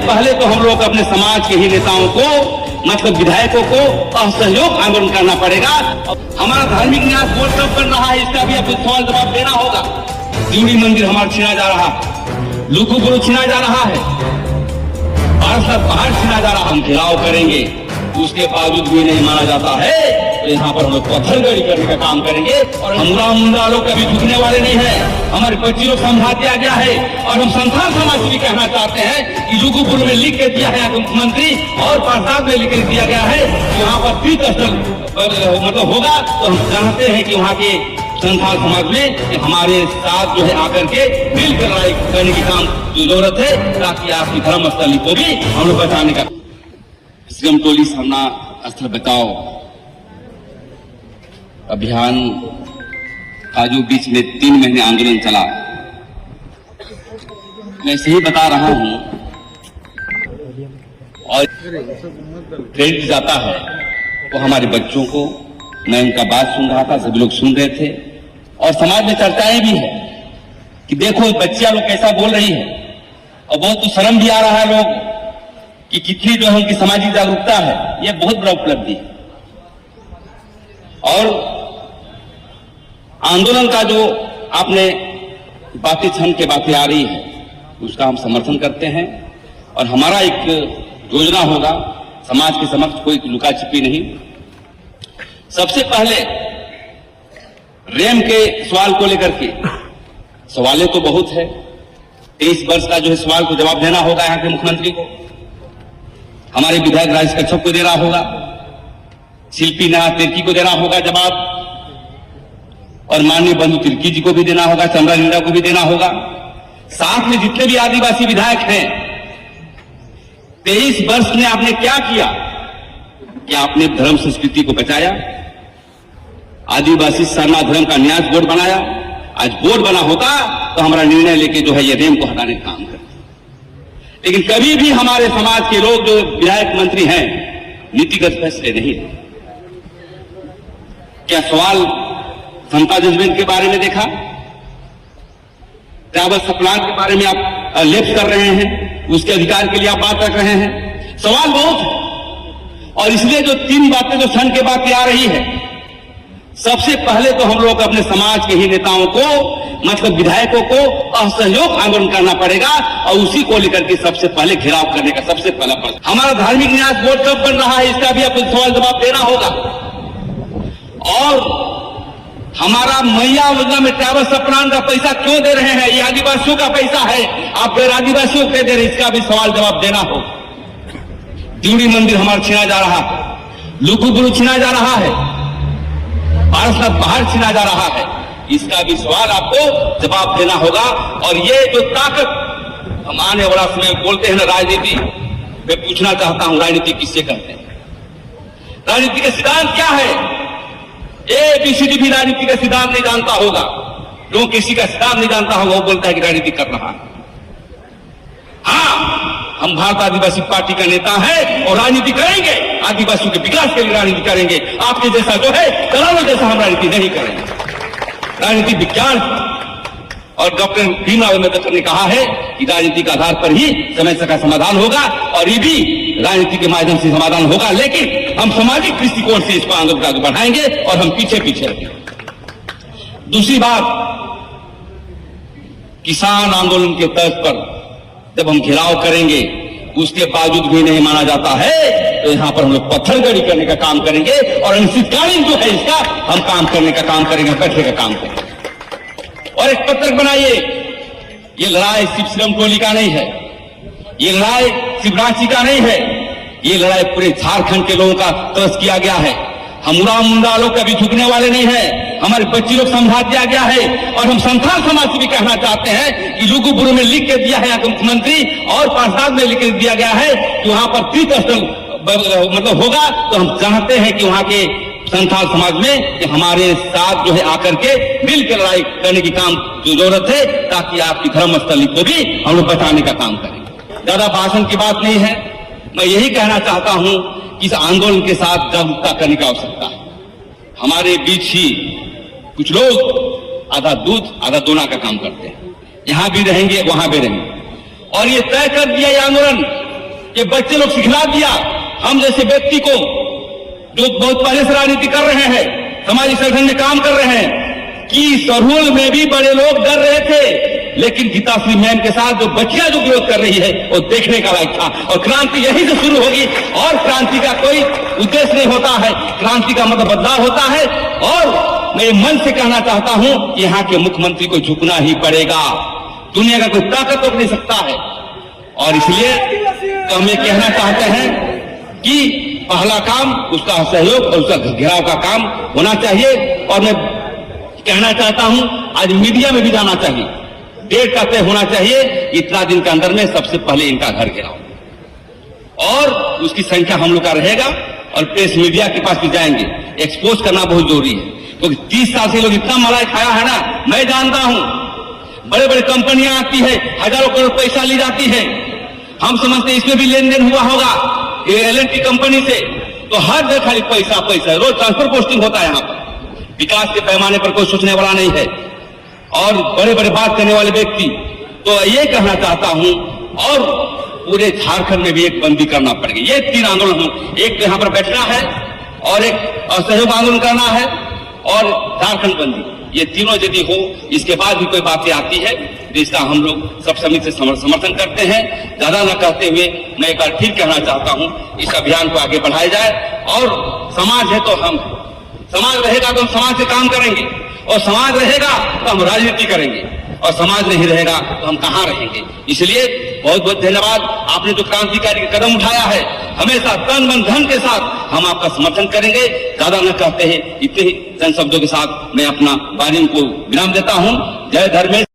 पहले तो हम लोग अपने समाज के ही नेताओं को, मतलब विधायकों को असहयोग आंदोलन करना पड़ेगा। हमारा धार्मिक न्यास बोर्ड कब बन रहा है, इसका भी अब सवाल जवाब देना होगा। त्रिवेणी मंदिर हमारा छीना जा रहा है, लुगुबुरु छीना जा रहा है, पहाड़ छीना जा रहा है। हम घेराव करेंगे, उसके बावजूद भी नहीं माना जाता है तो यहाँ पर हम लोग पत्थरगड़ी करने का काम करेंगे। और मुंडा लोग कभी झुकने वाले नहीं है। हमारे बच्ची लोग समझा दिया गया है और हम संथाल समाज से भी कहना चाहते हैं कि लुगुबुरु में लिख के दिया है मुख्यमंत्री और प्रसाद में लिख के दिया गया है कि वहाँ पर तीर्थस्थल मतलब होगा। तो हम जानते हैं कि वहाँ के संथाल समाज में हमारे साथ जो है आकर के मिलकर लड़ाई करने की काम की जरूरत है, ताकि आपकी धर्म स्थली को भी हम लोग बचाने का टोली सामना स्थल बचाओ अभियान का जो बीच में 3 महीने आंदोलन चला, मैं इसे ही बता रहा हूं और क्रेडिट जाता है वो हमारे बच्चों को। मैं उनका बात सुन रहा था, सभी लोग सुन रहे थे और समाज में चर्चाएं भी है कि देखो बच्चियां लोग कैसा बोल रही है। और बहुत तो शर्म भी आ रहा है लोग कि कितनी जो है उनकी सामाजिक जागरूकता है, यह बहुत बड़ा उपलब्धि है। और आंदोलन का जो आपने बातें छन के बातें आ रही है उसका हम समर्थन करते हैं और हमारा एक योजना होगा समाज के समक्ष, कोई लुका छिपी नहीं। सबसे पहले रेम के सवाल को लेकर के सवालें तो बहुत है। 23 वर्ष का जो है सवाल को जवाब देना होगा यहाँ के मुख्यमंत्री को, हमारे विधायक राजेश कच्छप को देना होगा, शिल्पी नाथ तिर्की को देना होगा जवाब, और माननीय बंधु तिर्की जी को भी देना होगा, चंद्रा लीला को भी देना होगा। साथ में जितने भी आदिवासी विधायक हैं, 23 वर्ष में आपने क्या किया? क्या आपने धर्म संस्कृति को बचाया? आदिवासी सरना धर्म का न्यास बोर्ड बनाया। आज बोर्ड बना होता तो हमारा निर्णय लेके जो है ये रेम को हटाने का काम करते। लेकिन कभी भी हमारे समाज के लोग जो विधायक मंत्री हैं नीतिगत फैसले नहीं। क्या सवाल समता जजमेंट के बारे में देखा? ट्राइबल सप्लान के बारे में आप लेप्स कर रहे हैं, उसके अधिकार के लिए आप बात रख रहे हैं। सवाल बहुत है और इसलिए जो 3 बातें जो क्षण के बातें आ रही है, सबसे पहले तो हम लोग अपने समाज के ही नेताओं को, मतलब विधायकों को असहयोग आंदोलन करना पड़ेगा और उसी को लेकर के सबसे पहले घेराव करने का सबसे पहला प्रश्न। हमारा धार्मिक न्यास बोर्ड कब बन रहा है, इसका भी आपको सवाल जवाब देना होगा। और हमारा मैया योजना में ट्राइबल सप्लान का पैसा क्यों दे रहे हैं? ये आदिवासियों का पैसा है, आप गैर आदिवासियों को दे रहे हैं, इसका भी सवाल जवाब देना हो। त्रिवेणी मंदिर हमारा छीना जा रहा है, लुगुबुरु छीना जा रहा है, पहाड़ छीना जा रहा है, इसका भी सवाल आपको जवाब देना होगा। और ये जो ताकत हम आने वाला समय बोलते हैं ना राजनीति, मैं पूछना चाहता हूं राजनीति किससे करते हैं? राजनीति का सिद्धांत क्या है? ABCD भी राजनीति का सिद्धांत नहीं जानता होगा। जो किसी का सिद्धांत नहीं जानता होगा वो बोलता है कि राजनीति कर रहा है। हाँ, हम भारत आदिवासी पार्टी का नेता है और राजनीति करेंगे, आदिवासियों के विकास के लिए राजनीति करेंगे। आपके जैसा जो है दलालों जैसा हम राजनीति नहीं करेंगे। राजनीति विज्ञान और डॉक्टर भीमराव अम्बेडकर ने कहा है कि राजनीति के आधार पर ही समस्या का समाधान होगा और ये भी राजनीति के माध्यम से समाधान होगा। लेकिन हम सामाजिक दृष्टिकोण से इसको आंदोलन आगे बढ़ाएंगे और हम पीछे पीछे रहेंगे। दूसरी बात, किसान आंदोलन के तर्ज पर जब हम घेराव करेंगे उसके बावजूद भी नहीं माना जाता है तो यहाँ पर हम लोग पत्थरगड़ी करने का काम करेंगे और अनिश्चितकालीन जो है इसका हम काम करने का काम करेंगे, बैठने का काम करेंगे। और एक पत्रक बनाइए, ये लड़ाई सिर्फ श्रम टोली का नहीं है, ये लड़ाई सिर्फ रांची का नहीं है, ये लड़ाई पूरे झारखंड के लोगों का तरस किया गया है। हम मुंडा लोग कभी झुकने वाले नहीं है, हमारे बच्ची लोग समझा दिया गया है और हम संथाल समाज से भी कहना चाहते हैं कि लुगुबुरु में लिख के दिया है मुख्यमंत्री और प्रसाद में लिख के दिया गया है कि वहां पर तीर्थस्थल मतलब होगा। तो हम चाहते हैं कि वहां के संथाल समाज में कि हमारे साथ जो है आकर के मिलकर लड़ाई करने की काम की जरूरत है, ताकि आपकी धर्म स्थली को भी हम लोग बचाने का काम करें। ज्यादा भाषण की बात नहीं है, मैं यही कहना चाहता हूं कि इस आंदोलन के साथ जागरूकता करने की आवश्यकता है। हमारे बीच ही कुछ लोग आधा दूध आधा दोना का काम करते हैं, यहां भी रहेंगे वहां भी रहेंगे। और ये तय कर दिया ये आंदोलन कि बच्चे लोग सिखला दिया हम जैसे व्यक्ति को जो बहुत पहले से राजनीति कर रहे हैं, समाज संगठन में काम कर रहे हैं, कि सरहुल में भी बड़े लोग डर रहे थे, लेकिन गीताश्री मैम के साथ जो बच्चियां जो विरोध कर रही है वो देखने का लायक था। और क्रांति यहीं से शुरू होगी, और क्रांति का कोई उद्देश्य नहीं होता है, क्रांति का मतलब बदलाव होता है। और मैं मन से कहना चाहता हूं कि यहाँ के मुख्यमंत्री को झुकना ही पड़ेगा, दुनिया का कोई ताकत रोक नहीं सकता है। और इसलिए तो हम ये कहना चाहते हैं कि पहला काम उसका सहयोग और उसका घेराव का काम होना चाहिए। और मैं कहना चाहता हूं आज मीडिया में भी जाना चाहिए, डेट का तय होना चाहिए, इतना दिन के अंदर में सबसे पहले इनका घर घेराव, और उसकी संख्या हम लोग का रहेगा। और प्रेस मीडिया के पास भी जाएंगे, एक्सपोज करना बहुत जरूरी है, क्योंकि 30 साल से लोग इतना मलाई खाया है ना, मैं जानता हूं। बड़े बड़े कंपनियां आती है, हजारों करोड़ पैसा ली जाती है, हम समझते इसमें भी लेन देन हुआ होगा L&T कंपनी से, तो हर जगह खाली पैसा पैसा, रोज ट्रांसफर पोस्टिंग होता है यहाँ पर, विकास के पैमाने पर कोई सोचने वाला नहीं है, और बड़े बड़े बात करने वाले व्यक्ति। तो ये कहना चाहता हूं, और पूरे झारखंड में भी एक बंदी करना पड़ेगी। ये 3 आंदोलन हो, एक तो यहाँ पर बैठना है, और एक असहयोग आंदोलन करना है, और झारखंड बंदी, ये तीनों यदि हो, इसके बाद भी कोई बातें आती है तो इसका हम लोग सब समिति से समर्थन करते हैं। ज्यादा न कहते हुए मैं एक बार फिर कहना चाहता हूं, इस अभियान को आगे बढ़ाया जाए। और समाज है तो हम, समाज रहेगा तो हम समाज से काम करेंगे, और समाज रहेगा तो हम राजनीति करेंगे, और समाज नहीं रहेगा तो हम कहां रहेंगे। इसलिए बहुत बहुत धन्यवाद, आपने जो क्रांतिकारी कदम उठाया है, हमेशा तन मन धन के साथ हम आपका समर्थन करेंगे। ज्यादा न कहते हैं, इतने ही चंद शब्दों के साथ मैं अपना वाणी को विराम देता हूं। जय धर्मेश।